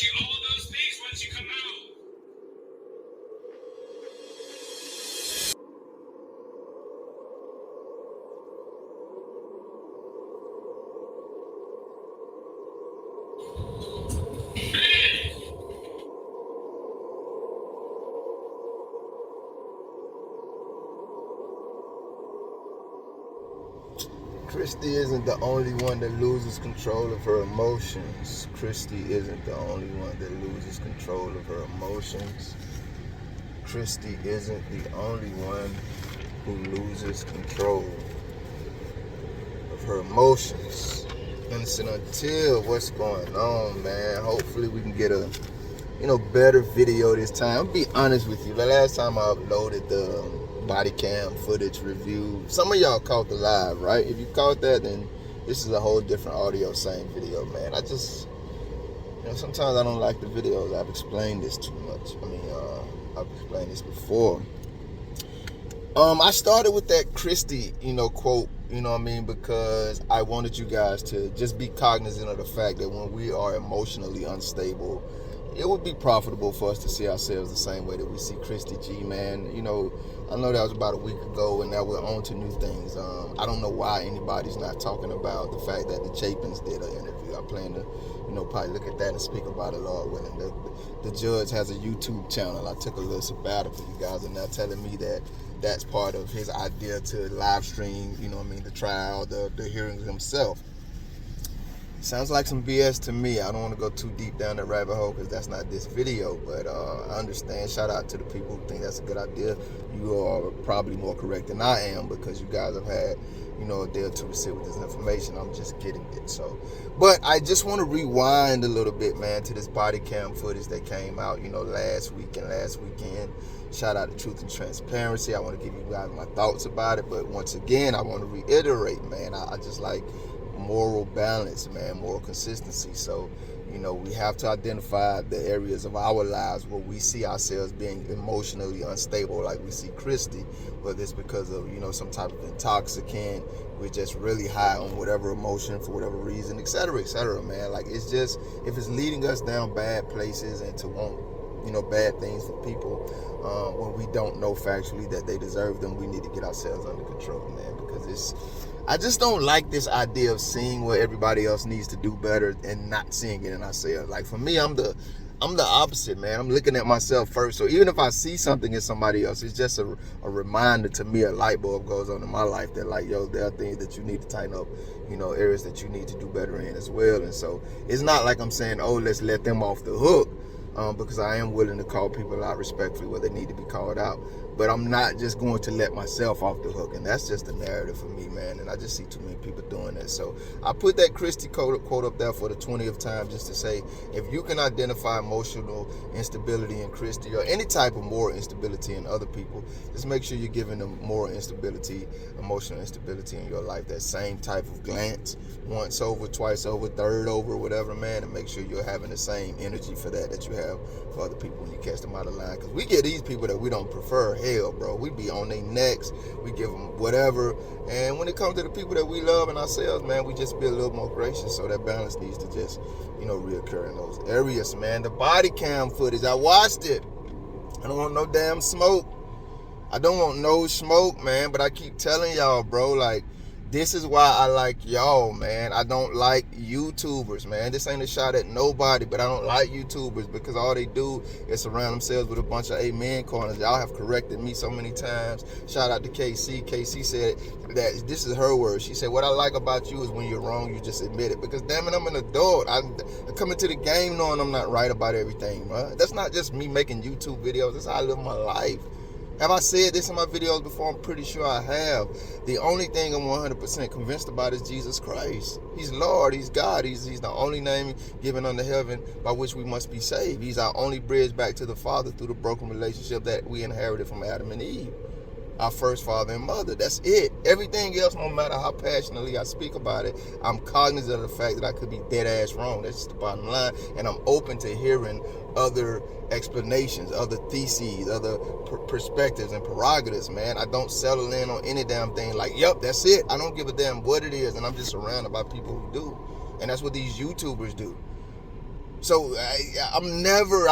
you all those things once you come out. Christy isn't the only one that loses control of her emotions. Christy isn't the only one that loses control of her emotions. Christy isn't the only one who loses control of her emotions. Innocent until what's going on, man. Hopefully we can get a better video this time. I'll be honest with you. The last time I uploaded the body cam footage review, some of y'all caught the live, right? If you caught that, then this is a whole different audio, same video, man. I just, sometimes I don't like the videos. I've explained this too much. I've explained this before. I started with that Christy, quote, because I wanted you guys to just be cognizant of the fact that when we are emotionally unstable, it would be profitable for us to see ourselves the same way that we see Christy G, man. I know that was about a week ago, and now we're on to new things. I don't know why anybody's not talking about the fact that the Chapins did an interview. I plan to, probably look at that and speak about it, Lord willing. The judge has a YouTube channel. I took a little sabbatical. You guys are now telling me that that's part of his idea to live stream, the trial, the hearings himself. Sounds like some BS to me. I don't want to go too deep down that rabbit hole because that's not this video, but I understand. Shout out to the people who think that's a good idea. You are probably more correct than I am because you guys have had, a day or two to sit with this information. I'm just getting it. But I just want to rewind a little bit, man, to this body cam footage that came out, last week and last weekend. Shout out to Truth and Transparency. I want to give you guys my thoughts about it. But once again, I want to reiterate, man, I just like moral balance, man, moral consistency. So, we have to identify the areas of our lives where we see ourselves being emotionally unstable, like we see Christy, whether it's because of, some type of intoxicant, we're just really high on whatever emotion for whatever reason, etc., man. Like, it's just, if it's leading us down bad places and to want, bad things for people, when we don't know factually that they deserve them, we need to get ourselves under control, man, because I just don't like this idea of seeing what everybody else needs to do better and not seeing it in ourselves. Like, for me, I'm the opposite, man. I'm looking at myself first. So even if I see something in somebody else, it's just a reminder to me, a light bulb goes on in my life that, like, yo, there are things that you need to tighten up, areas that you need to do better in as well. And so it's not like I'm saying, oh, let's let them off the hook. Because I am willing to call people out respectfully where they need to be called out. But I'm not just going to let myself off the hook. And that's just the narrative for me, man. And I just see too many people doing that. So I put that Christy quote up there for the 20th time just to say, if you can identify emotional instability in Christy or any type of moral instability in other people, just make sure you're giving them moral instability, emotional instability in your life. That same type of glance, once over, twice over, third over, whatever, man. And make sure you're having the same energy for that you have for other people when you catch them out of line. Because we get these people that we don't prefer. Hell, bro, we be on their necks, we give them whatever, and when it comes to the people that we love and ourselves, man, we just be a little more gracious. So that balance needs to just, reoccur in those areas, man. The body cam footage, I watched it. I don't want no damn smoke. I don't want no smoke, man, but I keep telling y'all, bro, like, this is why I like y'all, man. I don't like YouTubers, man. This ain't a shot at nobody, but I don't like YouTubers because all they do is surround themselves with a bunch of amen corners. Y'all have corrected me so many times. Shout out to KC. KC said that, this is her words. She said, what I like about you is when you're wrong, you just admit it. Because, damn it, I'm an adult. I come into the game knowing I'm not right about everything, man. That's not just me making YouTube videos. That's how I live my life. Have I said this in my videos before? I'm pretty sure I have. The only thing I'm 100% convinced about is Jesus Christ. He's Lord, He's God, He's the only name given under heaven by which we must be saved. He's our only bridge back to the Father through the broken relationship that we inherited from Adam and Eve, our first father and mother. That's it. Everything else, no matter how passionately I speak about it, I'm cognizant of the fact that I could be dead ass wrong. That's just the bottom line. And I'm open to hearing other explanations, other theses, other perspectives and prerogatives, man. I don't settle in on any damn thing like, yep, that's it. I don't give a damn what it is. And I'm just surrounded by people who do. And that's what these YouTubers do. So I'm never,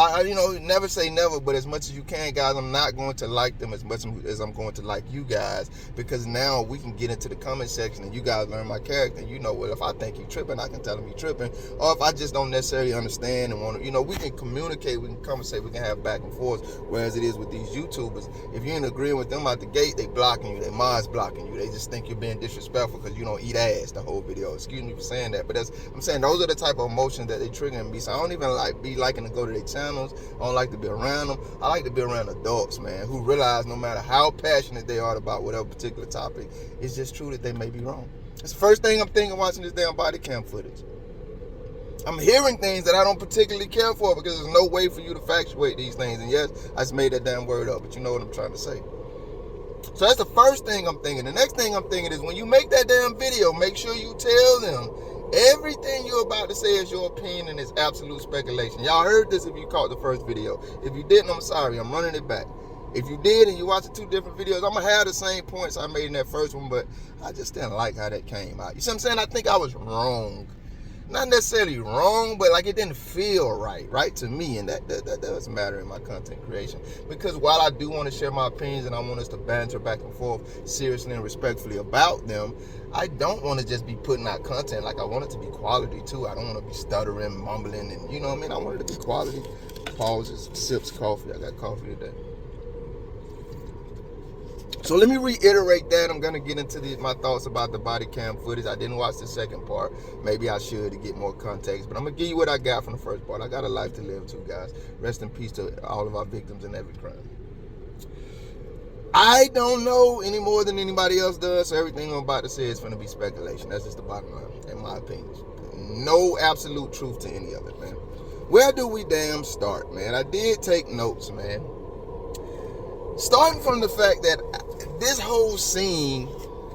never say never, but as much as you can, guys, I'm not going to like them as much as I'm going to like you guys, because now we can get into the comment section and you guys learn my character. You know what, if I think you tripping, I can tell him you tripping, or if I just don't necessarily understand and want to, we can communicate, we can conversate, we can have back and forth. Whereas it is with these YouTubers, if you ain't agreeing with them out the gate, they blocking you, their mind's blocking you, they just think you're being disrespectful because you don't eat ass the whole video. Excuse me for saying that, but I'm saying those are the type of emotions that they trigger in me. So I don't even be liking to go to their channels. I don't like to be around them. I like to be around adults, man, who realize no matter how passionate they are about whatever particular topic, it's just true that they may be wrong. It's the first thing I'm thinking watching this damn body cam footage. I'm hearing things that I don't particularly care for because there's no way for you to factuate these things. And yes, I just made that damn word up, but you know what I'm trying to say. So that's the first thing I'm thinking. The next thing I'm thinking is when you make that damn video, make sure you tell them everything you're about to say is your opinion and it's absolute speculation. Y'all heard this if you caught the first video. If you didn't, I'm sorry. I'm running it back. If you did and you watched the two different videos, I'm going to have the same points I made in that first one, but I just didn't like how that came out. You see what I'm saying? I think I was wrong. Not necessarily wrong, but like it didn't feel right to me, and that doesn't matter in my content creation. Because while I do want to share my opinions and I want us to banter back and forth seriously and respectfully about them, I don't want to just be putting out content. Like I want it to be quality too. I don't want to be stuttering, mumbling, and you know what I mean? I want it to be quality. Pauses, sips coffee. I got coffee today. So let me reiterate that. I'm going to get into my thoughts about the body cam footage. I didn't watch the second part. Maybe I should to get more context. But I'm going to give you what I got from the first part. I got a life to live too, guys. Rest in peace to all of our victims in every crime. I don't know any more than anybody else does. So everything I'm about to say is going to be speculation. That's just the bottom line, in my opinion. No absolute truth to any of it, man. Where do we damn start, man? I did take notes, man. Starting from the fact that this whole scene,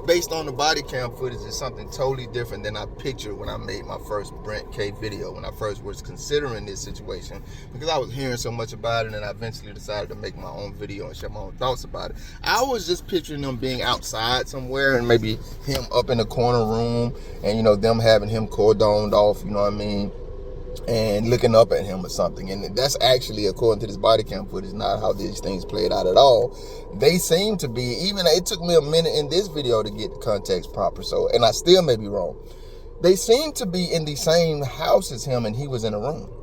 based on the body cam footage, is something totally different than I pictured when I made my first Brent K video, when I first was considering this situation, because I was hearing so much about it and I eventually decided to make my own video and share my own thoughts about it. I was just picturing them being outside somewhere and maybe him up in the corner room and, them having him cordoned off, you know what I mean, and looking up at him or something. And that's actually, according to this body cam footage, not how these things played out at all. They seem to be, even it took me a minute in this video to get the context proper, so, and I still may be wrong. They seem to be in the same house as him and he was in a room.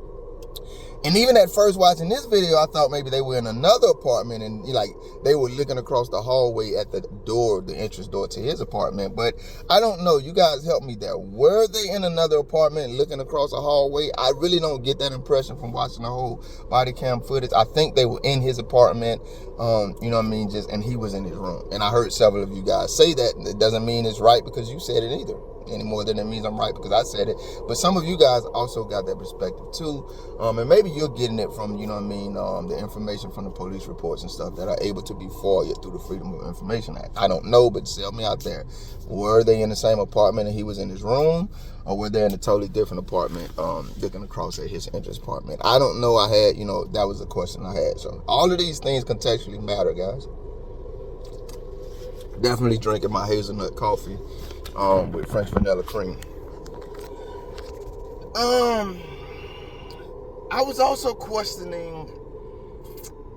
And even at first watching this video, I thought maybe they were in another apartment and they were looking across the hallway at the door, the entrance door to his apartment. But I don't know. You guys help me there. Were they in another apartment looking across a hallway? I really don't get that impression from watching the whole body cam footage. I think they were in his apartment, you know what I mean? And he was in his room. And I heard several of you guys say that. It doesn't mean it's right because you said it either, any more than it means I'm right because I said it. But some of you guys also got that perspective too. And maybe you're getting it from, the information from the police reports and stuff that are able to be FOIA through the Freedom of Information Act. I don't know, but just help me out there. Were they in the same apartment and he was in his room? Or were they in a totally different apartment looking across at his entrance apartment? I don't know. I had, that was the question I had. So all of these things contextually matter, guys. Definitely drinking my hazelnut coffee with French vanilla cream. I was also questioning,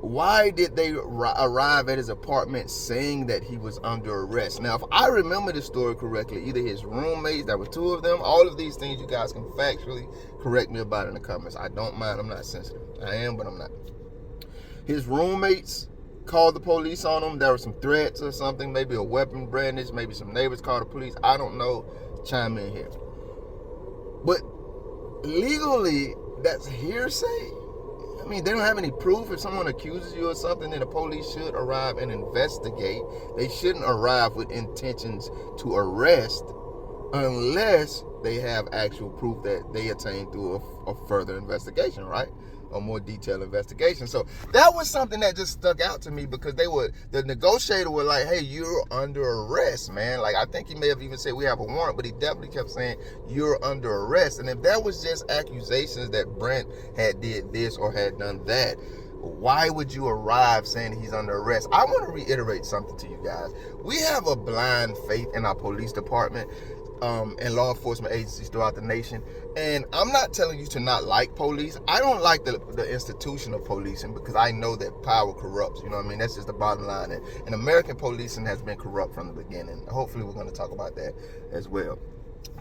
why did they arrive at his apartment saying that he was under arrest? Now, if I remember the story correctly, either his roommates, there were two of them, all of these things you guys can factually correct me about in the comments. I don't mind. I'm not sensitive. I am, but I'm not. His roommates called the police on him. There were some threats or something, maybe a weapon brandished, maybe some neighbors called the police. I don't know. Chime in here. But legally, that's hearsay. I mean, they don't have any proof. If someone accuses you of something, then the police should arrive and investigate. They shouldn't arrive with intentions to arrest unless they have actual proof that they attained through a further investigation, right? A more detailed investigation. So that was something that just stuck out to me because the negotiator was like, hey, you're under arrest, man. Like, I think he may have even said we have a warrant, but he definitely kept saying you're under arrest. And if that was just accusations that Brent had did this or had done that, why would you arrive saying he's under arrest? I want to reiterate something to you guys. We have a blind faith in our police department. and law enforcement agencies throughout the nation. And I'm not telling you to not like police. I don't like the institution of policing because I know that power corrupts. You know what I mean? That's just the bottom line. And American policing has been corrupt from the beginning. Hopefully we're going to talk about that as well.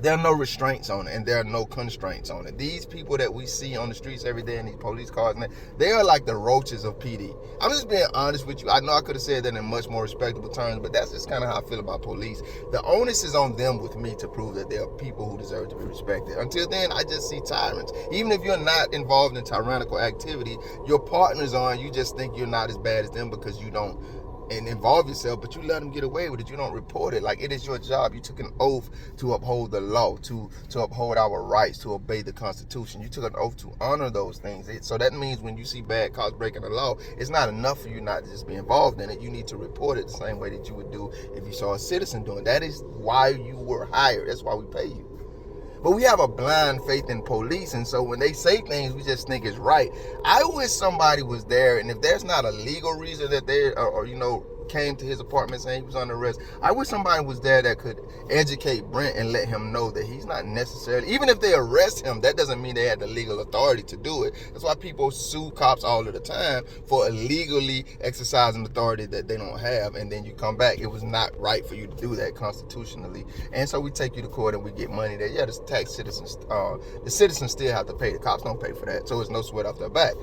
There are no restraints on it, and there are no constraints on it. These people that we see on the streets every day in these police cars, they are like the roaches of PD. I'm just being honest with you. I know I could have said that in much more respectable terms, but that's just kind of how I feel about police. The onus is on them with me to prove that there are people who deserve to be respected. Until then, I just see tyrants. Even if you're not involved in tyrannical activity, your partners are, and you just think you're not as bad as them because you don't and involve yourself, but you let them get away with it. You don't report it. Like, it is your job. You took an oath to uphold the law, to uphold our rights, to obey the Constitution. You took an oath to honor those things. So that means when you see bad cops breaking the law, it's not enough for you not to just be involved in it. You need to report it the same way that you would do if you saw a citizen doing it. That is why you were hired. That's why we pay you. But we have a blind faith in police, and so when they say things, we just think it's right. I wish somebody was there, and if there's not a legal reason that they, or came to his apartment saying he was under arrest, I wish somebody was there that could educate Brent and let him know that he's not necessarily, even if they arrest him, that doesn't mean they had the legal authority to do it. That's why people sue cops all of the time for illegally exercising authority that they don't have, and then you come back. It was not right for you to do that constitutionally, and so we take you to court and we get money that, yeah, the tax citizens, the citizens still have to pay. The cops don't pay for that, so it's no sweat off their back.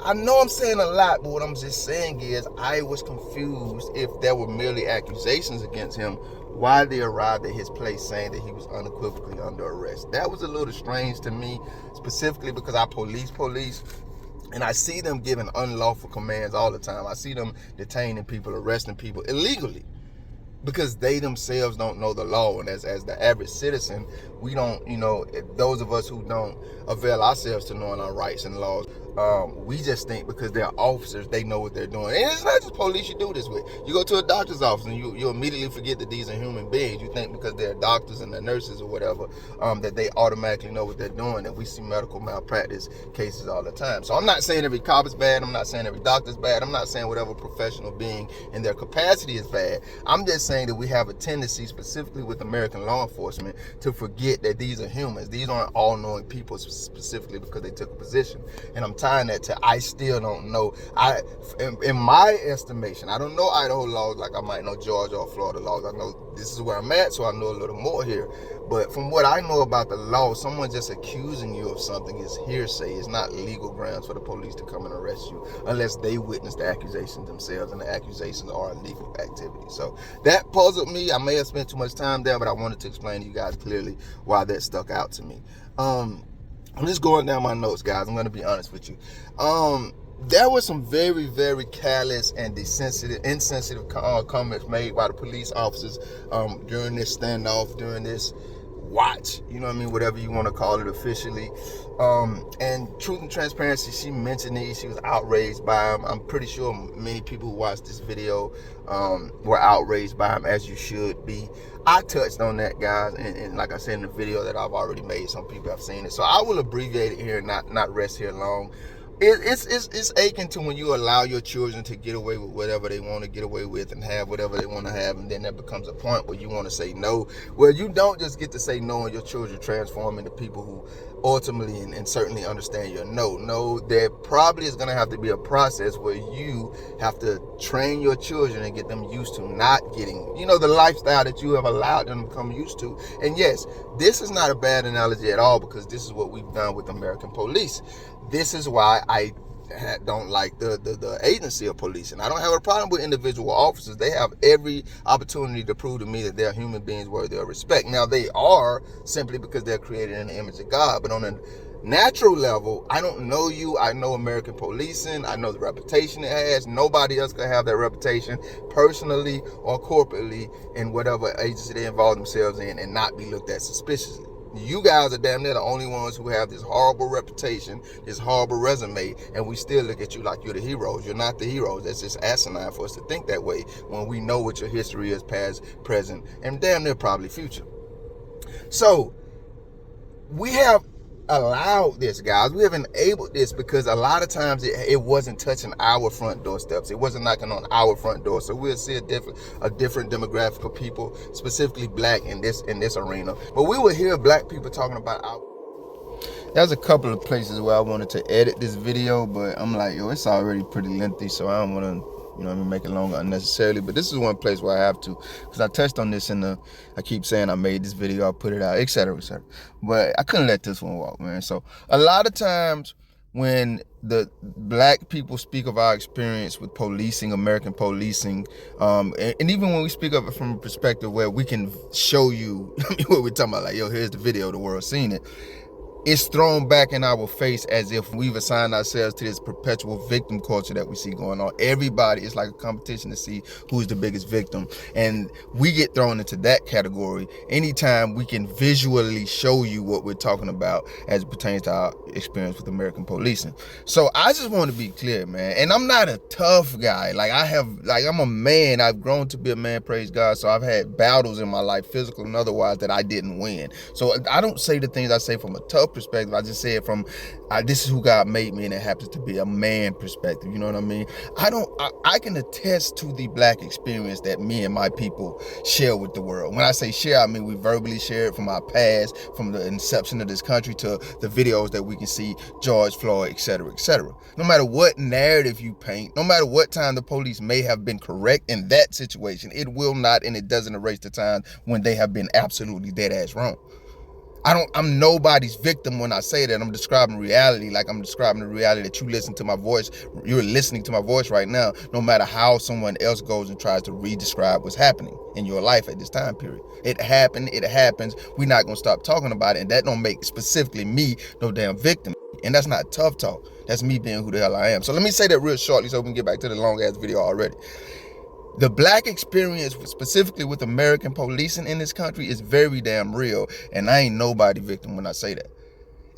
I know I'm saying a lot, but what I'm just saying is I was confused if there were merely accusations against him, why they arrived at his place saying that he was unequivocally under arrest. That was a little strange to me, specifically because I police, and I see them giving unlawful commands all the time. I see them detaining people, arresting people illegally, because they themselves don't know the law. And as the average citizen, we don't, those of us who don't avail ourselves to knowing our rights and laws, we just think because they're officers, they know what they're doing. And it's not just police you do this with. You go to a doctor's office and you immediately forget that these are human beings. You think because they're doctors and they're nurses or whatever, that they automatically know what they're doing. And we see medical malpractice cases all the time. So I'm not saying every cop is bad. I'm not saying every doctor's bad. I'm not saying whatever professional being in their capacity is bad. I'm just saying that we have a tendency, specifically with American law enforcement, to forget that these are humans. These aren't all-knowing people specifically because they took a position. And I'm tying that to I still don't know. In my estimation, I don't know Idaho laws like I might know Georgia or Florida laws. I know this is where I'm at, so I know a little more here. But from what I know about the law, someone just accusing you of something is hearsay. It's not legal grounds for the police to come and arrest you unless they witness the accusations themselves, and the accusations are illegal activity. So that puzzled me. I may have spent too much time there, but I wanted to explain to you guys clearly why that stuck out to me. I'm just going down my notes, guys. I'm going to be honest with you. There were some very, very callous and insensitive comments made by the police officers during this standoff, during this watch, whatever you want to call it officially. And truth and transparency, she mentioned these. She was outraged by them. I'm pretty sure many people who watched this video were outraged by them, as you should be. I touched on that, guys, and like I said in the video that I've already made, some people have seen it. So I will abbreviate it here and not rest here long. It's aching to when you allow your children to get away with whatever they want to get away with and have whatever they want to have, and then there becomes a point where you want to say no. Well, you don't just get to say no and your children transform into people who ultimately and certainly understand your no. No, there probably is going to have to be a process where you have to train your children and get them used to not getting, the lifestyle that you have allowed them to become used to. And yes, this is not a bad analogy at all, because this is what we've done with American police. This is why I don't like the agency of police. And I don't have a problem with individual officers. They have every opportunity to prove to me that they're human beings worthy of respect. Now, they are, simply because they're created in the image of God. But on a natural level, I don't know you. I know American policing. I know the reputation it has. Nobody else can have that reputation personally or corporately in whatever agency they involve themselves in and not be looked at suspiciously. You guys are damn near the only ones who have this horrible reputation, this horrible resume, and we still look at you like you're the heroes. You're not the heroes. That's just asinine for us to think that way when we know what your history is, past, present, and damn near probably future. So we have allowed this, guys. We have enabled this because a lot of times it wasn't touching our front doorsteps. It wasn't knocking on our front door. So we'll see a different demographic of people, specifically black in this arena. But we will hear black people talking about our. There's a couple of places where I wanted to edit this video, but I'm like, yo, it's already pretty lengthy, so I don't want to, make it longer unnecessarily. But this is one place where I have to, because I touched on this I keep saying I made this video, I put it out, etc., etc. But I couldn't let this one walk, man. So a lot of times when the black people speak of our experience with policing, American policing, and even when we speak of it from a perspective where we can show you what we're talking about, like, yo, here's the video, the world's seen it. It's thrown back in our face as if we've assigned ourselves to this perpetual victim culture that we see going on. Everybody is like a competition to see who's the biggest victim. And we get thrown into that category anytime we can visually show you what we're talking about as it pertains to our experience with American policing. So I just want to be clear, man. And I'm not a tough guy. I'm a man. I've grown to be a man, praise God. So I've had battles in my life, physical and otherwise, that I didn't win. So I don't say the things I say from a tough perspective. I just say it from this is who God made me, and it happens to be a man perspective. You know what I mean? I can attest to the black experience that me and my people share with the world. When I say share, I mean we verbally share it from our past, from the inception of this country to the videos that we can see, George Floyd, etc., etc. No matter what narrative you paint, no matter what time the police may have been correct in that situation, it will not, and it doesn't erase the time when they have been absolutely dead ass wrong. I'm nobody's victim when I say that. I'm describing reality, like I'm describing the reality that you listen to my voice. You're listening to my voice right now, no matter how someone else goes and tries to re-describe what's happening in your life at this time period. It happened, it happens. We're not gonna stop talking about it, and that don't make specifically me no damn victim. And that's not tough talk. That's me being who the hell I am. So let me say that real shortly so we can get back to the long ass video already. The black experience, specifically with American policing in this country, is very damn real. And I ain't nobody victim when I say that.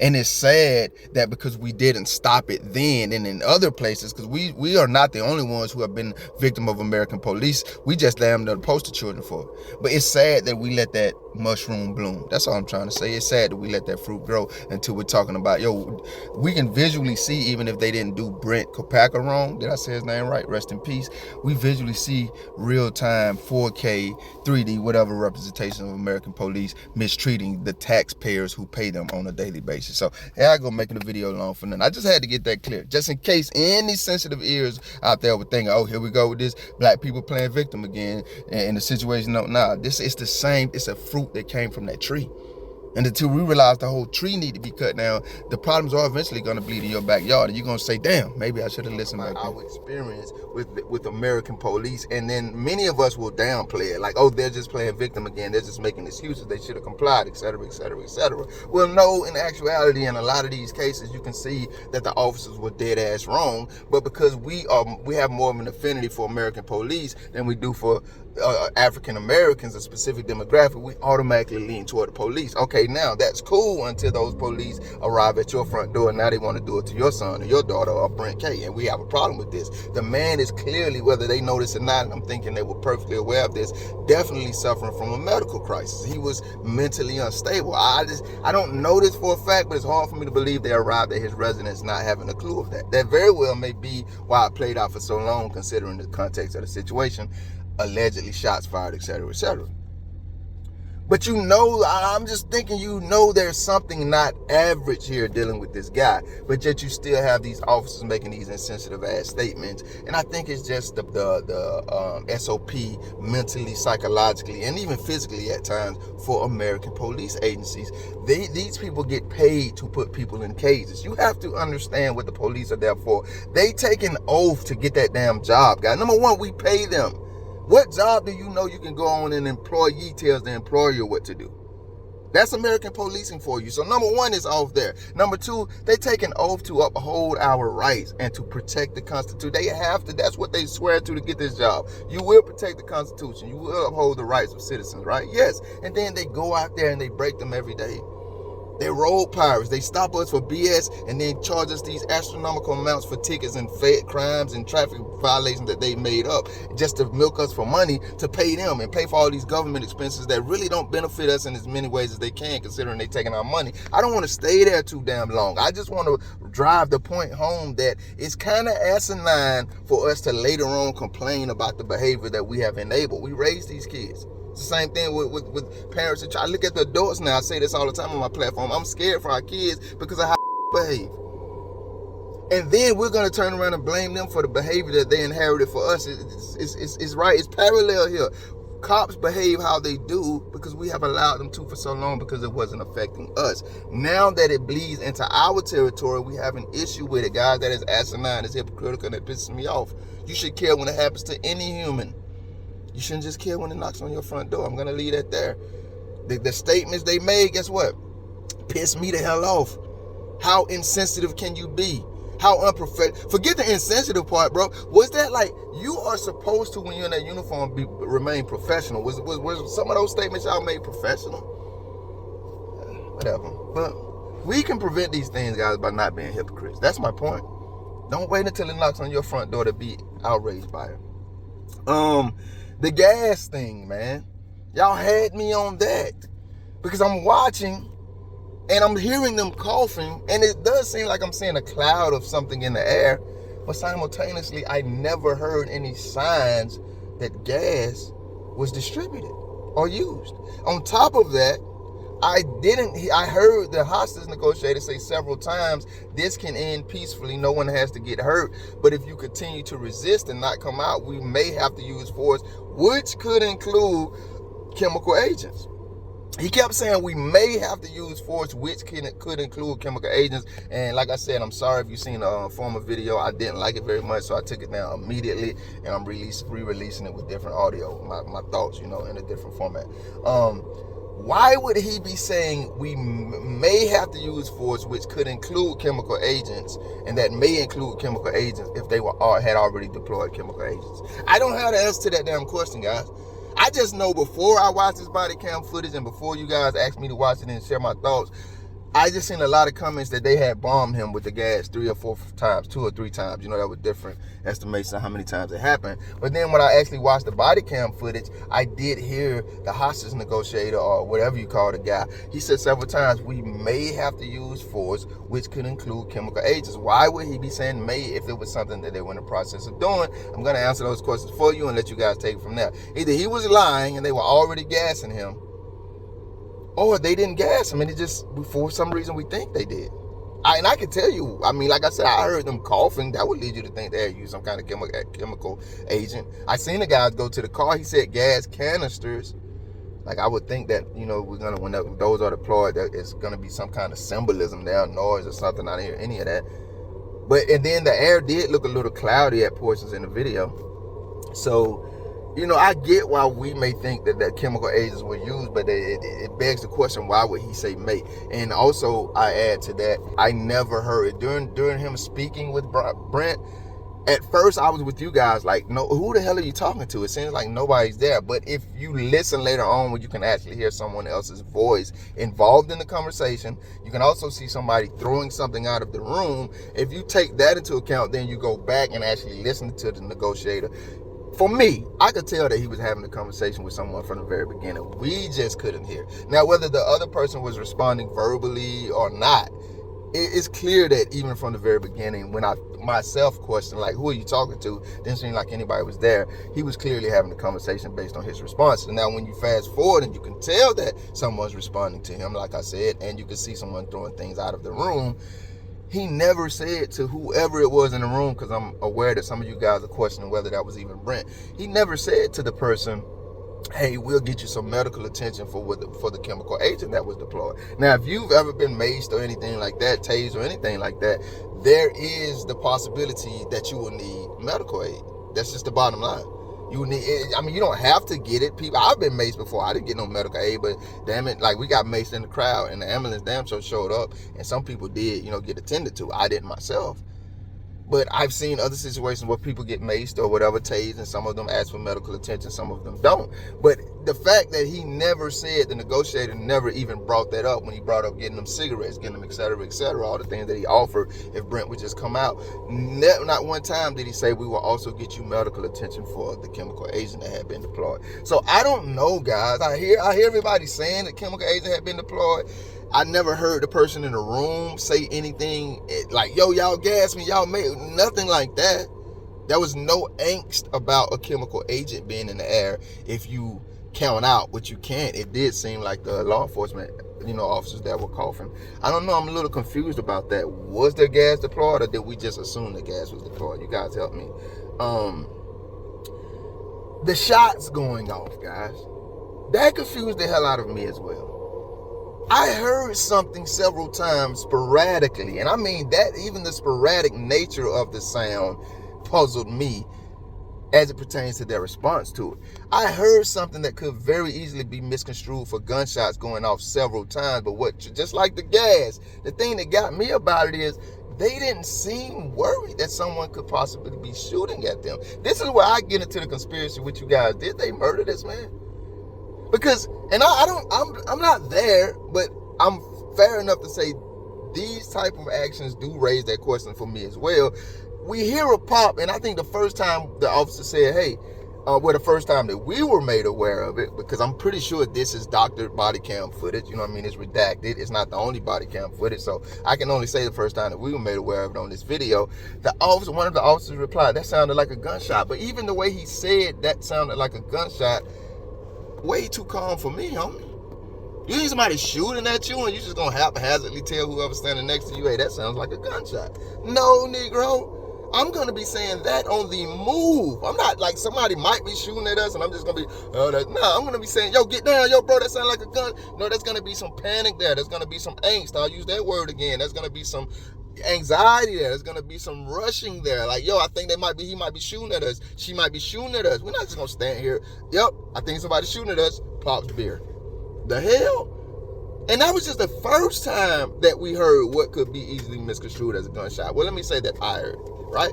And it's sad that because we didn't stop it then and in other places, because we are not the only ones who have been victim of American police. We just damn the poster children for it. But it's sad that we let that mushroom bloom. That's all I'm trying to say. It's sad that we let that fruit grow until we're talking about, yo, we can visually see, even if they didn't do Brent Kopacka wrong, did I say his name right? Rest in peace. We visually see real-time 4K, 3D, whatever representation of American police mistreating the taxpayers who pay them on a daily basis. So here I go making the video long for nothing. I just had to get that clear, just in case any sensitive ears out there were thinking, oh, here we go with this black people playing victim again in the situation. No, nah, this is the same. It's a fruit that came from that tree. And until we realize the whole tree need to be cut down, the problems are eventually going to bleed in your backyard. And you're going to say, damn, maybe I should have listened back then. Our experience with American police, and then many of us will downplay it. Like, oh, they're just playing victim again. They're just making excuses. They should have complied, et cetera, et cetera, et cetera. Well, no, in actuality, in a lot of these cases, you can see that the officers were dead ass wrong. But because we have more of an affinity for American police than we do for African Americans, a specific demographic, we automatically lean toward the police. Okay, now that's cool until those police arrive at your front door, and now they want to do it to your son or your daughter or Brent K, and we have a problem with this. The man is clearly, whether they know this or not, and I'm thinking they were perfectly aware of this, definitely suffering from a medical crisis. He was mentally unstable. I don't know this for a fact, but it's hard for me to believe they arrived at his residence not having a clue of that. That very well may be why it played out for so long, considering the context of the situation. Allegedly shots fired, etc., etc. But I'm just thinking, there's something not average here dealing with this guy, but yet you still have these officers making these insensitive ass statements. And I think it's just the SOP mentally, psychologically, and even physically at times for American police agencies. These people get paid to put people in cages. You have to understand what the police are there for. They take an oath to get that damn job, guy. Number one, we pay them. What job do you know you can go on and employee tells the employer what to do? That's American policing for you. So number one is off there. Number two, they take an oath to uphold our rights and to protect the Constitution. They have to. That's what they swear to get this job. You will protect the Constitution. You will uphold the rights of citizens, right? Yes. And then they go out there and they break them every day. They're road pirates. They stop us for BS and then charge us these astronomical amounts for tickets and crimes and traffic violations that they made up just to milk us for money to pay them and pay for all these government expenses that really don't benefit us in as many ways as they can, considering they taking our money. I don't want to stay there too damn long. I just want to drive the point home that it's kind of asinine for us to later on complain about the behavior that we have enabled. We raise these kids. It's the same thing with parents and child. I look at the adults now. I say this all the time on my platform. I'm scared for our kids because of how behave. And then we're going to turn around and blame them for the behavior that they inherited for us. It's right. It's parallel here. Cops behave how they do because we have allowed them to for so long because it wasn't affecting us. Now that it bleeds into our territory, we have an issue with it, guys. That is asinine. It's hypocritical and it pisses me off. You should care when it happens to any human. You shouldn't just care when it knocks on your front door. I'm going to leave that there. The statements they made, guess what? Piss me the hell off. How insensitive can you be? How unprofessional. Forget the insensitive part, bro. Was that like, you are supposed to, when you're in that uniform, remain professional? Was some of those statements y'all made professional? Whatever. But we can prevent these things, guys, by not being hypocrites. That's my point. Don't wait until it knocks on your front door to be outraged by it. The gas thing, man. Y'all had me on that. Because I'm watching and I'm hearing them coughing, and it does seem like I'm seeing a cloud of something in the air, but simultaneously I never heard any signs that gas was distributed or used. On top of that, I heard the hostage negotiator say several times, this can end peacefully, no one has to get hurt, but if you continue to resist and not come out, we may have to use force, which could include chemical agents. He kept saying we may have to use force, which could include chemical agents. And like I said, I'm sorry if you've seen a former video. I didn't like it very much, so I took it down immediately, and I'm re-releasing it with different audio, my thoughts, in a different format. Why would he be saying we may have to use force, which could include chemical agents, and that may include chemical agents if they had already deployed chemical agents? I don't have the answer to that damn question, guys. I just know before I watched this body cam footage and before you guys asked me to watch it and share my thoughts, I just seen a lot of comments that they had bombed him with the gas 3 or 4 times, 2 or 3 times. That was different estimations of how many times it happened. But then when I actually watched the body cam footage, I did hear the hostage negotiator, or whatever you call the guy. He said several times, we may have to use force, which could include chemical agents. Why would he be saying may if it was something that they were in the process of doing? I'm going to answer those questions for you and let you guys take it from there. Either he was lying and they were already gassing him, or they didn't gas him, and it just, for some reason, we think they did. And I can tell you, like I said, I heard them coughing. That would lead you to think they had used some kind of chemical agent. I seen the guys go to the car. He said gas canisters. Like, I would think that, we're gonna, when those are deployed, that it's gonna be some kind of symbolism there, noise or something. I didn't hear any of that. And then the air did look a little cloudy at portions in the video. So, I get why we may think that chemical agents were used, but it begs the question, why would he say may? And also, I add to that, I never heard it. During him speaking with Brent, at first I was with you guys like, no, who the hell are you talking to? It seems like nobody's there. But if you listen later on, when you can actually hear someone else's voice involved in the conversation, you can also see somebody throwing something out of the room. If you take that into account, then you go back and actually listen to the negotiator. For me, I could tell that he was having a conversation with someone from the very beginning. We just couldn't hear. Now, whether the other person was responding verbally or not, it's clear that even from the very beginning, when I myself questioned, like, who are you talking to? Didn't seem like anybody was there. He was clearly having a conversation based on his response. And now when you fast forward and you can tell that someone's responding to him, like I said, and you can see someone throwing things out of the room, he never said to whoever it was in the room, because I'm aware that some of you guys are questioning whether that was even Brent. He never said to the person, hey, we'll get you some medical attention for the chemical agent that was deployed. Now, if you've ever been maced or anything like that, tased or anything like that, there is the possibility that you will need medical aid. That's just the bottom line. You need, you don't have to get it. I've been maced before. I didn't get no medical aid, but damn it, like, we got maced in the crowd, and the ambulance damn sure showed up, and some people did, get attended to. I didn't myself. But I've seen other situations where people get maced or whatever, tased, and some of them ask for medical attention, some of them don't. But the fact that he never said, the negotiator never even brought that up when he brought up getting them cigarettes, getting them et cetera, all the things that he offered if Brent would just come out. Not one time did he say we will also get you medical attention for the chemical agent that had been deployed. So I don't know, guys. I hear everybody saying that chemical agent had been deployed. I never heard the person in the room say anything like, yo, y'all gas me, y'all made nothing like that. There was no angst about a chemical agent being in the air if you count out what you can't. It did seem like the law enforcement, officers that were coughing. I don't know, I'm a little confused about that. Was there gas deployed or did we just assume the gas was deployed? You guys help me. The shots going off, guys, that confused the hell out of me as well. I heard something several times sporadically, and I mean that even the sporadic nature of the sound puzzled me as it pertains to their response to it. I heard something that could very easily be misconstrued for gunshots going off several times, but just like the gas, the thing that got me about it is they didn't seem worried that someone could possibly be shooting at them. This is where I get into the conspiracy with you guys. Did they murder this man? Because, and I'm not there, but I'm fair enough to say these type of actions do raise that question for me as well. We hear a pop, and I think the first time the officer said, hey, the first time that we were made aware of it, because I'm pretty sure this is doctored body cam footage, it's redacted. It's not the only body cam footage, so I can only say the first time that we were made aware of it on this video. One of the officers replied, that sounded like a gunshot. But even the way he said that sounded like a gunshot, way too calm for me, homie. You need somebody shooting at you and you just gonna haphazardly tell whoever's standing next to you, hey, that sounds like a gunshot. No, Negro. I'm gonna be saying that on the move. I'm not like somebody might be shooting at us and I'm just gonna be, I'm gonna be saying, yo, get down, yo, bro, that sounds like a gun. No, there's gonna be some panic there. There's gonna be some angst. I'll use that word again. There's gonna be some anxiety there. There's gonna be some rushing there. Like, yo, I think he might be shooting at us. She might be shooting at us. We're not just gonna stand here. Yep, I think somebody's shooting at us. Pops beer. The hell? And that was just the first time that we heard what could be easily misconstrued as a gunshot. Well, let me say that I heard, right?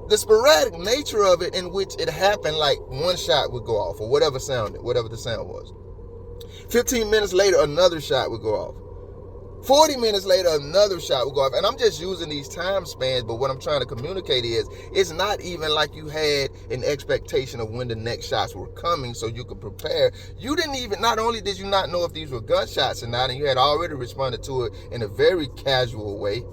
The sporadic nature of it, in which it happened, like one shot would go off or whatever the sound was. 15 minutes later, another shot would go off. 40 minutes later, another shot will go off. And I'm just using these time spans, but what I'm trying to communicate is it's not even like you had an expectation of when the next shots were coming so you could prepare. You didn't even, not only did you not know if these were gunshots or not, and you had already responded to it in a very casual way,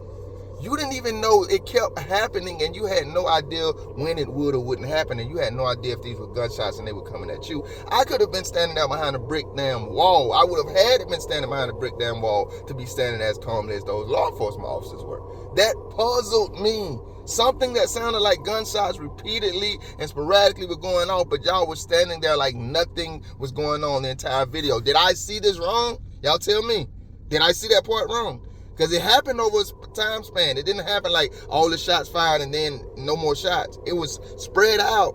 you didn't even know it kept happening, and you had no idea when it would or wouldn't happen, and you had no idea if these were gunshots and they were coming at you. I could have been standing out behind a brick damn wall. I would have had to been standing behind a brick damn wall to be standing as calmly as those law enforcement officers were. That puzzled me. Something that sounded like gunshots repeatedly and sporadically were going off, but y'all were standing there like nothing was going on the entire video. Did I see this wrong? Y'all tell me. Did I see that part wrong? Because it happened over a time span. It didn't happen like all the shots fired and then no more shots. It was spread out.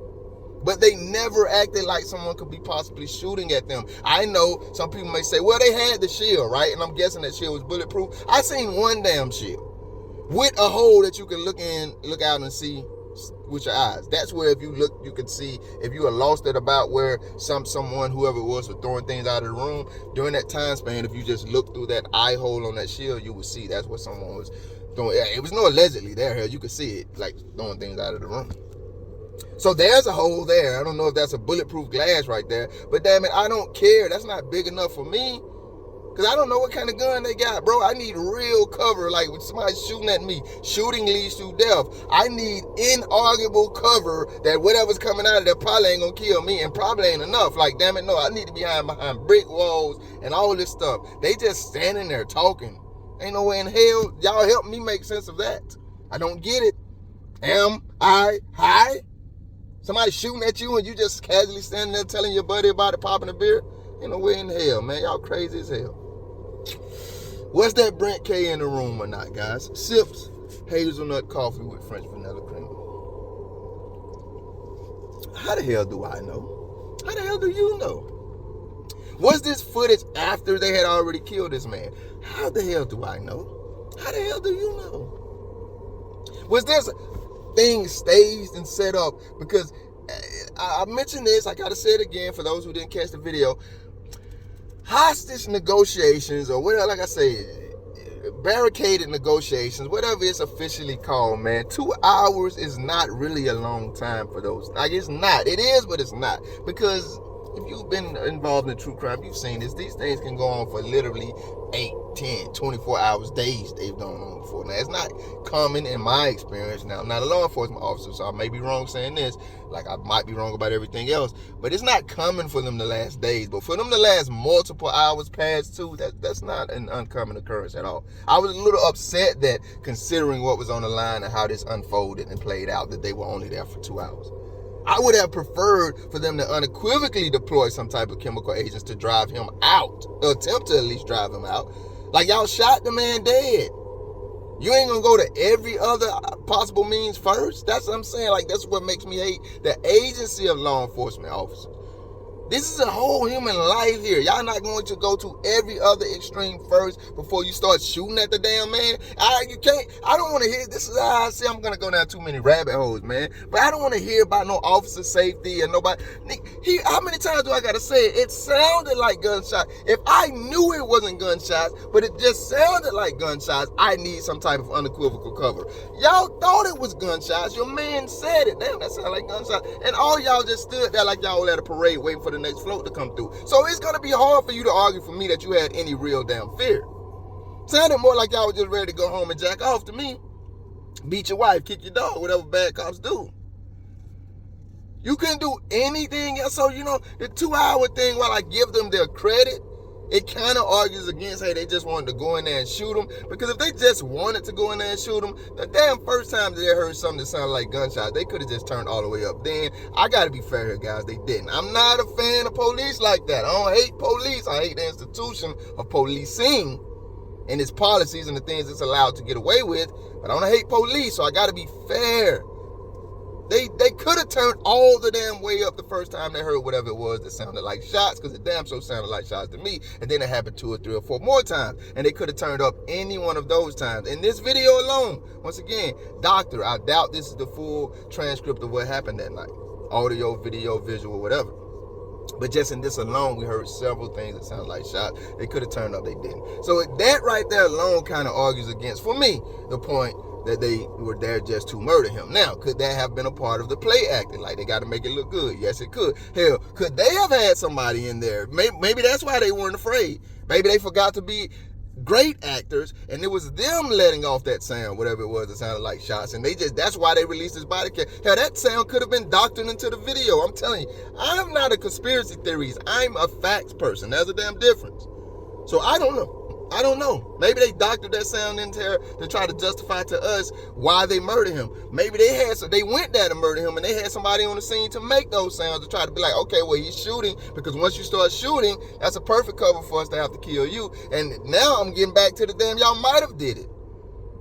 But they never acted like someone could be possibly shooting at them. I know some people may say, well, they had the shield, right? And I'm guessing that shield was bulletproof. I seen one damn shield with a hole that you can look out and see with your eyes. That's where if you look, you can see if you are lost at about where someone, whoever it was, was throwing things out of the room during that time span. If you just look through that eye hole on that shield, you would see that's where someone was throwing. It was no allegedly there. You could see it like throwing things out of the room. So there's a hole there. I don't know if that's a bulletproof glass right there, but damn it, I don't care. That's not big enough for me. Because I don't know what kind of gun they got, bro. I need real cover. Like when somebody's shooting at me, shooting leads to death. I need inarguable cover that whatever's coming out of there probably ain't gonna kill me and probably ain't enough. Like, damn it, no, I need to be behind brick walls and all this stuff. They just standing there talking. Ain't no way in hell. Y'all help me make sense of that. I don't get it. Am I high? Somebody shooting at you and you just casually standing there telling your buddy about it, popping a beer? Ain't no way in hell, man. Y'all crazy as hell. Was that Brent K in the room or not, guys? Sips hazelnut coffee with French vanilla cream. How the hell do I know? How the hell do you know? Was this footage after they had already killed this man? How the hell do I know? How the hell do you know? Was this everything staged and set up. Because I mentioned this, I gotta say it again for those who didn't catch the video. Hostage negotiations, or whatever, like I say, barricaded negotiations, whatever it's officially called, man, 2 hours is not really a long time for those. Like, it's not. It is, but it's not. Because if you've been involved in true crime, you've seen this. These things can go on for literally 8, 10, 24 hours, days they've gone on before. Now, it's not common in my experience. Now, I'm not a law enforcement officer, so I may be wrong saying this. Like, I might be wrong about everything else. But it's not common for them to last days. But for them to last multiple hours past 2, that's not an uncommon occurrence at all. I was a little upset that, considering what was on the line and how this unfolded and played out, that they were only there for 2 hours. I would have preferred for them to unequivocally deploy some type of chemical agents to drive him out, or attempt to at least drive him out. Like, y'all shot the man dead. You ain't gonna go to every other possible means first? That's what I'm saying. Like, that's what makes me hate the agency of law enforcement officers. This is a whole human life here. Y'all not going to go to every other extreme first before you start shooting at the damn man? I don't want to hear, this is how I say I'm going to go down too many rabbit holes, man. But I don't want to hear about no officer safety and nobody. How many times do I got to say it? It sounded like gunshots. If I knew it wasn't gunshots, but it just sounded like gunshots, I need some type of unequivocal cover. Y'all thought it was gunshots. Your man said it. Damn, that sounded like gunshots. And all y'all just stood there like y'all at a parade waiting for the next float to come through. So it's gonna be hard for you to argue for me that you had any real damn fear. Sounded more like y'all were just ready to go home and jack off to me. Beat your wife, kick your dog, whatever bad cops do. You couldn't do anything else. So, the 2-hour thing, while I give them their credit, it kind of argues against, hey, they just wanted to go in there and shoot them. Because if they just wanted to go in there and shoot them, the damn first time they heard something that sounded like gunshots, they could have just turned all the way up. Then, I got to be fair here, guys, they didn't. I'm not a fan of police like that. I don't hate police. I hate the institution of policing and its policies and the things it's allowed to get away with. But I don't hate police, so I got to be fair. They could have turned all the damn way up the first time they heard whatever it was that sounded like shots, because it damn so sounded like shots to me. And then it happened 2 or 3 or 4 more times, and they could have turned up any one of those times. In this video alone, once again, doctor, I doubt this is the full transcript of what happened that night. Audio, video, visual, whatever. But just in this alone, we heard several things that sounded like shots. They could have turned up, they didn't. So that right there alone kind of argues against, for me, the point that they were there just to murder him. Now, could that have been a part of the play acting? Like, they got to make it look good. Yes, it could. Hell, could they have had somebody in there? Maybe that's why they weren't afraid. Maybe they forgot to be great actors, and it was them letting off that sound, whatever it was that sounded like shots, and that's why they released this body cam. Hell, that sound could have been doctored into the video. I'm telling you, I'm not a conspiracy theorist. I'm a facts person. There's a damn difference. So I don't know. Maybe they doctored that sound into there to try to justify to us why they murdered him. Maybe they went there to murder him, and they had somebody on the scene to make those sounds to try to be like, okay, well, he's shooting, because once you start shooting, that's a perfect cover for us to have to kill you. And now I'm getting back to the damn y'all might have did it.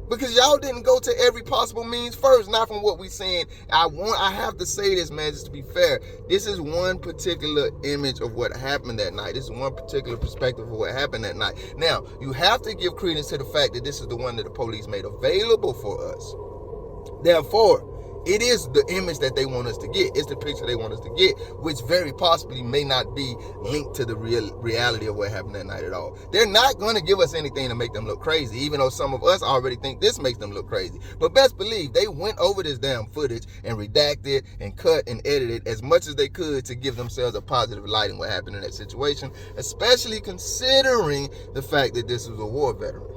Because y'all didn't go to every possible means first, not from what we're saying. I have to say this, man, just to be fair. This is one particular image of what happened that night. This is one particular perspective of what happened that night. Now, you have to give credence to the fact that this is the one that the police made available for us. Therefore, it is the image that they want us to get. It's the picture they want us to get, which very possibly may not be linked to the reality of what happened that night at all. They're not going to give us anything to make them look crazy, even though some of us already think this makes them look crazy. But best believe they went over this damn footage and redacted and cut and edited as much as they could to give themselves a positive light in what happened in that situation, especially considering the fact that this was a war veteran.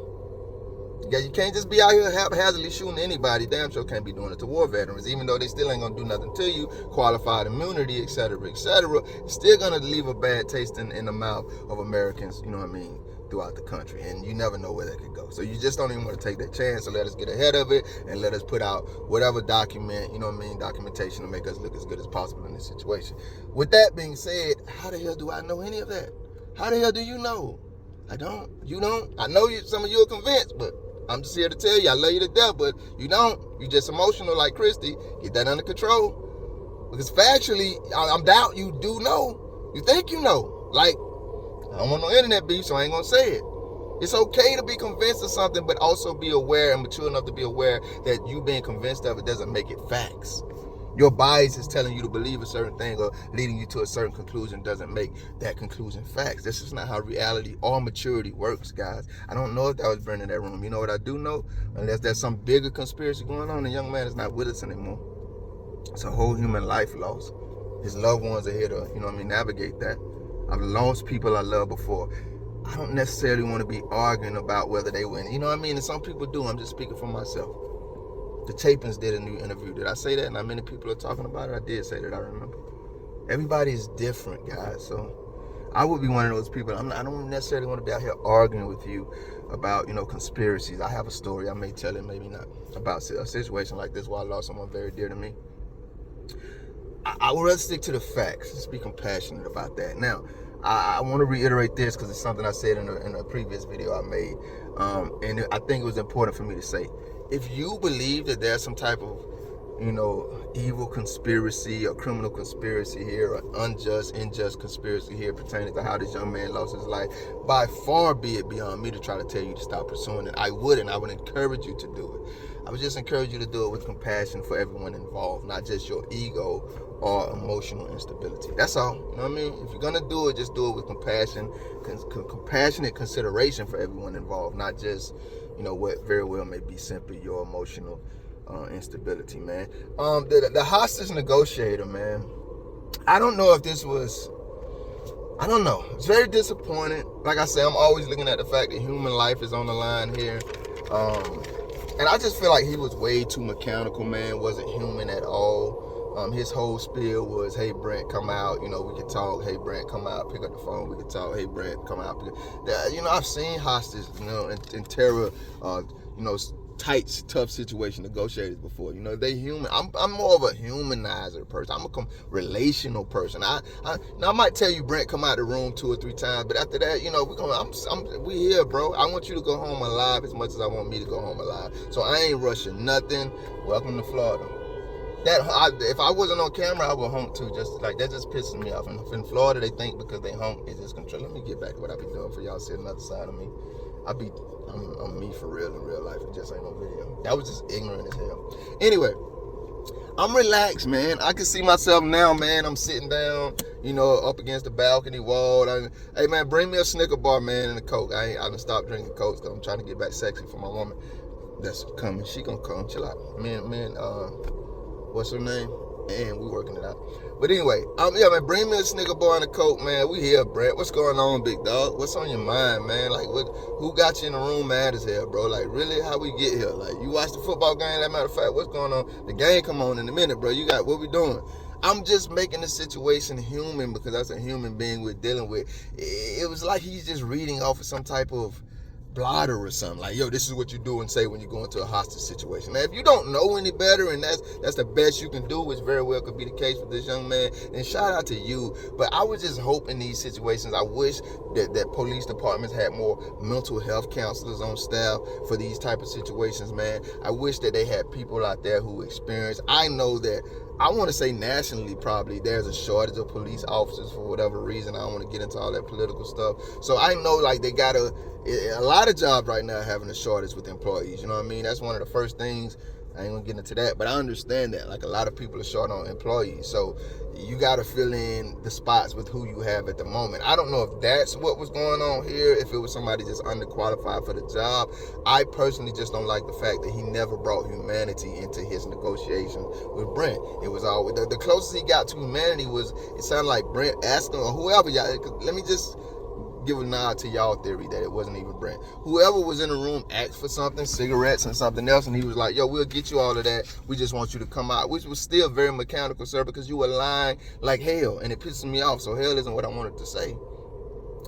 Yeah, you can't just be out here haphazardly shooting anybody. Damn sure can't be doing it to war veterans, even though they still ain't gonna do nothing to you. Qualified immunity, etc., etc. It's still gonna leave a bad taste in the mouth of Americans, you know what I mean, throughout the country. And you never know where that could go. So you just don't even want to take that chance. So let us get ahead of it and let us put out whatever documentation to make us look as good as possible in this situation. With that being said, how the hell do I know any of that? How the hell do you know? I don't. You don't. I know some of you are convinced, but I'm just here to tell you, I love you to death, but you don't. You're just emotional like Christy. Get that under control. Because factually, I doubt you do know. You think you know. Like, I don't want no internet beef, so I ain't going to say it. It's okay to be convinced of something, but also be aware and mature enough to be aware that you being convinced of it doesn't make it facts. Your bias is telling you to believe a certain thing or leading you to a certain conclusion doesn't make that conclusion facts. This is not how reality or maturity works, guys. I don't know if that was Brent in that room. You know what I do know? Unless there's some bigger conspiracy going on, the young man is not with us anymore. It's a whole human life lost. His loved ones are here to, navigate that. I've lost people I loved before. I don't necessarily want to be arguing about whether they win. And some people do. I'm just speaking for myself. The Chapins did a new interview. Did I say that? Not many people are talking about it. I did say that, I remember. Everybody is different, guys. So I would be one of those people. I don't necessarily want to be out here arguing with you about, conspiracies. I have a story. I may tell it, maybe not, about a situation like this where I lost someone very dear to me. I would rather stick to the facts. Just be compassionate about that. Now, I want to reiterate this because it's something I said in a previous video I made. And I think it was important for me to say. If you believe that there's some type of, evil conspiracy or criminal conspiracy here, or unjust, unjust conspiracy here pertaining to how this young man lost his life, by far be it beyond me to try to tell you to stop pursuing it. I would encourage you to do it. I would just encourage you to do it with compassion for everyone involved, not just your ego or emotional instability. That's all. You know what I mean? If you're gonna do it, just do it with compassion, compassionate consideration for everyone involved, not just, what very well may be simply your emotional instability, man. The hostage negotiator, man. I don't know if this was. I don't know. It's very disappointing. Like I say, I'm always looking at the fact that human life is on the line here. And I just feel like he was way too mechanical, man. Wasn't human at all. His whole spiel was, hey, Brent, come out. We can talk. Hey, Brent, come out. Pick up the phone. We can talk. Hey, Brent, come out. I've seen hostages, in terror, tight, tough situation negotiators before. They human. I'm more of a humanizer person. I'm a relational person. I might tell you, Brent, come out the room 2 or 3 times, but after that, we here, bro. I want you to go home alive as much as I want me to go home alive. So I ain't rushing nothing. Welcome to Florida. If I wasn't on camera, I would honk too. Just like that, just pisses me off. And in Florida, they think because they honk, it's just control. Let me get back to what I be doing for y'all. See another side of me. I'm me for real in real life. It just ain't no video. That was just ignorant as hell. Anyway, I'm relaxed, man. I can see myself now, man. I'm sitting down, up against the balcony wall. Hey, man, bring me a Snicker bar, man, and a Coke. I done stopped drinking Coke because I'm trying to get back sexy for my woman. That's coming. She gonna come. Chill out, man. What's her name? And we working it out. But anyway, man, bring me a Snicker bar and a Coke, man. We here, Brent. What's going on, big dog? What's on your mind, man? Like, who got you in the room mad as hell, bro? Like, really? How we get here? Like, you watch the football game? As a matter of fact, what's going on? The game come on in a minute, bro. What we doing? I'm just making the situation human because that's a human being we're dealing with. It was like he's just reading off of some type of blotter or something. Like, yo, this is what you do and say when you go into a hostage situation. Now, if you don't know any better and that's the best you can do, which very well could be the case with this young man, then shout out to you. But I was just hoping these situations, I wish that police departments had more mental health counselors on staff for these type of situations, man. I wish that they had people out there who experience. I know that I want to say nationally probably there's a shortage of police officers for whatever reason. I don't want to get into all that political stuff. So I know like they got a lot of jobs right now having a shortage with employees. You know what I mean? That's one of the first things. I ain't gonna get into that, but I understand that. Like a lot of people are short on employees. So you gotta fill in the spots with who you have at the moment. I don't know if that's what was going on here, if it was somebody just underqualified for the job. I personally just don't like the fact that he never brought humanity into his negotiation with Brent. It was always the closest he got to humanity was, it sounded like Brent asking or whoever, y'all, let me just give a nod to y'all theory that it wasn't even Brent. Whoever was in the room asked for something, cigarettes and something else, and he was like, yo, we'll get you all of that. We just want you to come out, which was still very mechanical, sir, because you were lying like hell, and it pisses me off. So hell isn't what I wanted to say.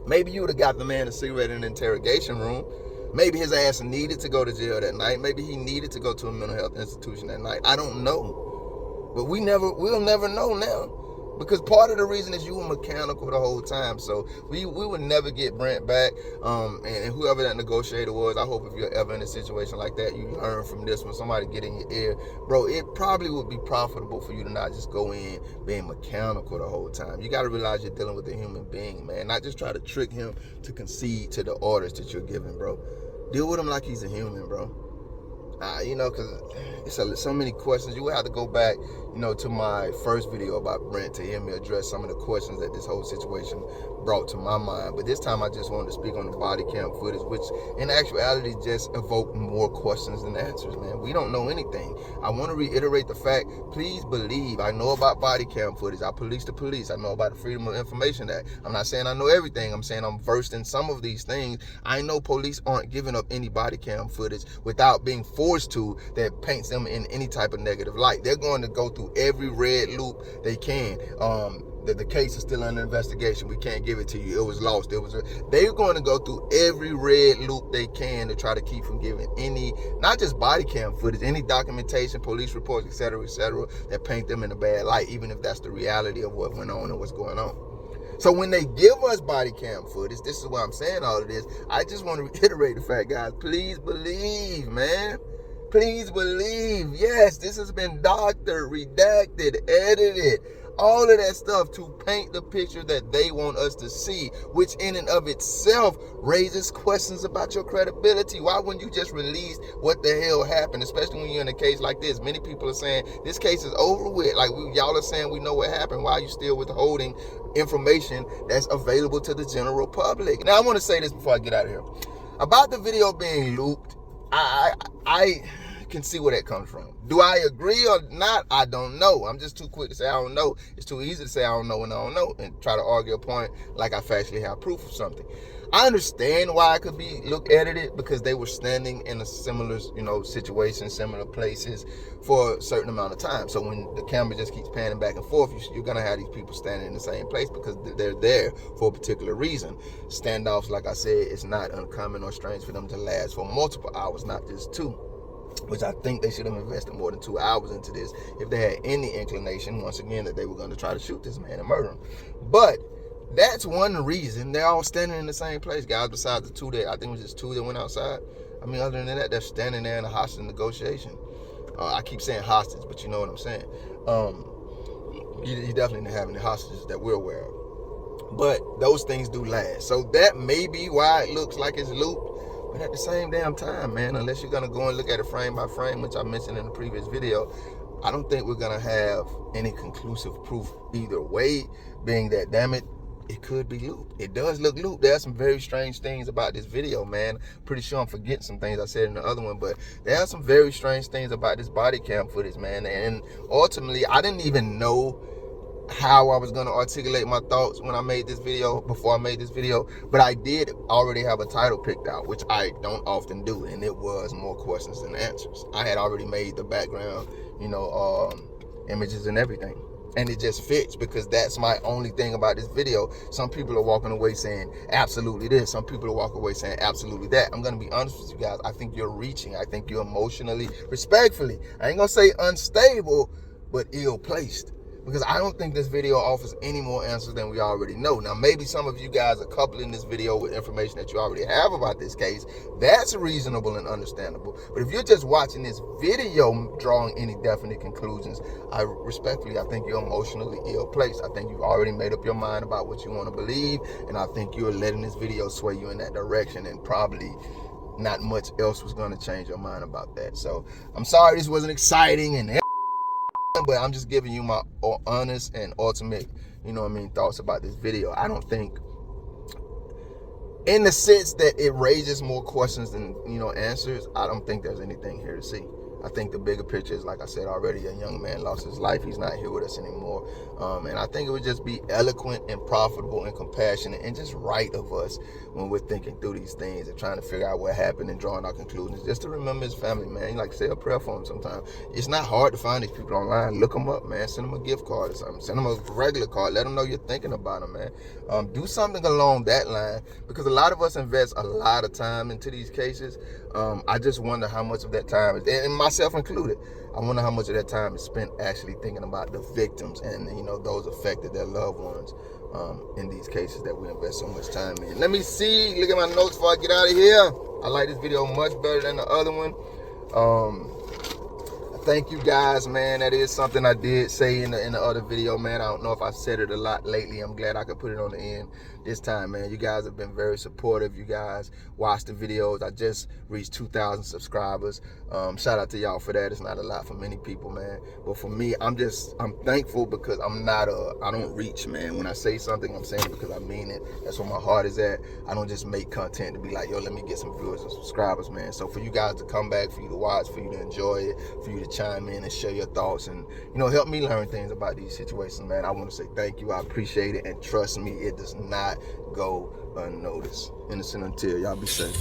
Maybe you would have got the man a cigarette in the interrogation room. Maybe his ass needed to go to jail that night. Maybe he needed to go to a mental health institution that night. I don't know. But we'll never know now. Because part of the reason is you were mechanical the whole time. So we would never get Brent back. And whoever that negotiator was, I hope if you're ever in a situation like that, you learn from this. When somebody get in your ear, bro, it probably would be profitable for you to not just go in being mechanical the whole time. You got to realize you're dealing with a human being, man. Not just try to trick him to concede to the orders that you're giving, bro. Deal with him like he's a human, bro. You know, because it's so many questions. You will have to go back, you know, to my first video about Brent to hear me address some of the questions that this whole situation brought to my mind. But this time I just wanted to speak on the body cam footage, which in actuality just evoked more questions than answers, man. We don't know anything. I want to reiterate the fact, please believe, I know about body cam footage. I police the police. I know about the Freedom of Information Act. I'm not saying I know everything. I'm saying I'm versed in some of these things. I know police aren't giving up any body cam footage without being forced to, that paints them in any type of negative light. They're going to go through every red loop they can. The case is still under investigation. We can't give it to you. It was lost. They're going to go through every red loop they can to try to keep from giving any, not just body cam footage, any documentation, police reports, etc., that paint them in a bad light, even if that's the reality of what went on and what's going on. So when they give us body cam footage, this is why I'm saying all of this. I just want to reiterate the fact, guys, please believe, man. Please believe, yes, this has been doctored, redacted, edited, all of that stuff to paint the picture that they want us to see, which in and of itself raises questions about your credibility. Why wouldn't you just release what the hell happened, especially when you're in a case like this? Many people are saying this case is over with. Like, y'all are saying we know what happened. Why are you still withholding information that's available to the general public? Now, I want to say this before I get out of here. About the video being looped, I can see where that comes from. Do I agree or not? I don't know. I'm just too quick to say I don't know. It's too easy to say I don't know when I don't know and try to argue a point like I factually have proof of something. I understand why it could be edited, because they were standing in a similar, you know, situation, similar places for a certain amount of time. So when the camera just keeps panning back and forth, you're going to have these people standing in the same place because they're there for a particular reason. Standoffs, like I said, it's not uncommon or strange for them to last for multiple hours, not just 2. Which I think they should have invested more than 2 hours into this if they had any inclination, once again, that they were going to try to shoot this man and murder him. But that's one reason. They're all standing in the same place, guys, besides the 2 that, I think it was just 2 that went outside. I mean, other than that, they're standing there in a hostage negotiation. I keep saying hostage, but you know what I'm saying. He definitely didn't have any hostages that we're aware of. But those things do last. So that may be why it looks like it's looped. But at the same damn time, man, unless you're going to go and look at it frame by frame, which I mentioned in the previous video, I don't think we're going to have any conclusive proof either way, being that, damn it, it could be looped. It does look looped. There are some very strange things about this video, man. Pretty sure I'm forgetting some things I said in the other one, but there are some very strange things about this body cam footage, man. And ultimately, I didn't even know how I was going to articulate my thoughts when I made this video, before I made this video, but I did already have a title picked out, which I don't often do, and it was More Questions Than Answers. I had already made the background, you know, images and everything, and it just fits because that's my only thing about this video. Some people are walking away saying absolutely this, some people are walking away saying absolutely that. I'm going to be honest with you guys, I think you're reaching. I think you're emotionally, respectfully, I ain't going to say unstable, but ill-placed. Because I don't think this video offers any more answers than we already know. Now, maybe some of you guys are coupling this video with information that you already have about this case. That's reasonable and understandable. But if you're just watching this video drawing any definite conclusions, I think you're emotionally ill-placed. I think you've already made up your mind about what you want to believe, and I think you're letting this video sway you in that direction, and probably not much else was going to change your mind about that. So I'm sorry this wasn't exciting and but I'm just giving you my honest and ultimate, you know what I mean, thoughts about this video. I don't think, in the sense that it raises more questions than, you know, answers, I don't think there's anything here to see. I think the bigger picture is, like I said already, a young man lost his life. He's not here with us anymore. And I think it would just be eloquent and profitable and compassionate and just right of us when we're thinking through these things and trying to figure out what happened and drawing our conclusions, just to remember his family, man. Like, say a prayer for him sometimes. It's not hard to find these people online. Look them up, man. Send them a gift card or something. Send them a regular card. Let them know you're thinking about them, man. Do something along that line, because a lot of us invest a lot of time into these cases. I just wonder how much of that time, and myself included, I wonder how much of that time is spent actually thinking about the victims and, you know, those affected, their loved ones, in these cases that we invest so much time in. Let me see. Look at my notes before I get out of here. I like this video much better than the other one. Thank you guys, man. That is something I did say in the other video, man. I don't know if I've said it a lot lately. I'm glad I could put it on the end this time, man. You guys have been very supportive. You guys watch the videos. I just reached 2,000 subscribers. Shout out to y'all for that. It's not a lot for many people, man. But for me, I'm thankful because I don't reach, man. When I say something, I'm saying it because I mean it. That's where my heart is at. I don't just make content to be like, yo, let me get some viewers and subscribers, man. So for you guys to come back, for you to watch, for you to enjoy it, for you to chime in and share your thoughts and, you know, help me learn things about these situations, man, I want to say thank you. I appreciate it, and trust me, it does not go unnoticed. Innocent until. Y'all be safe.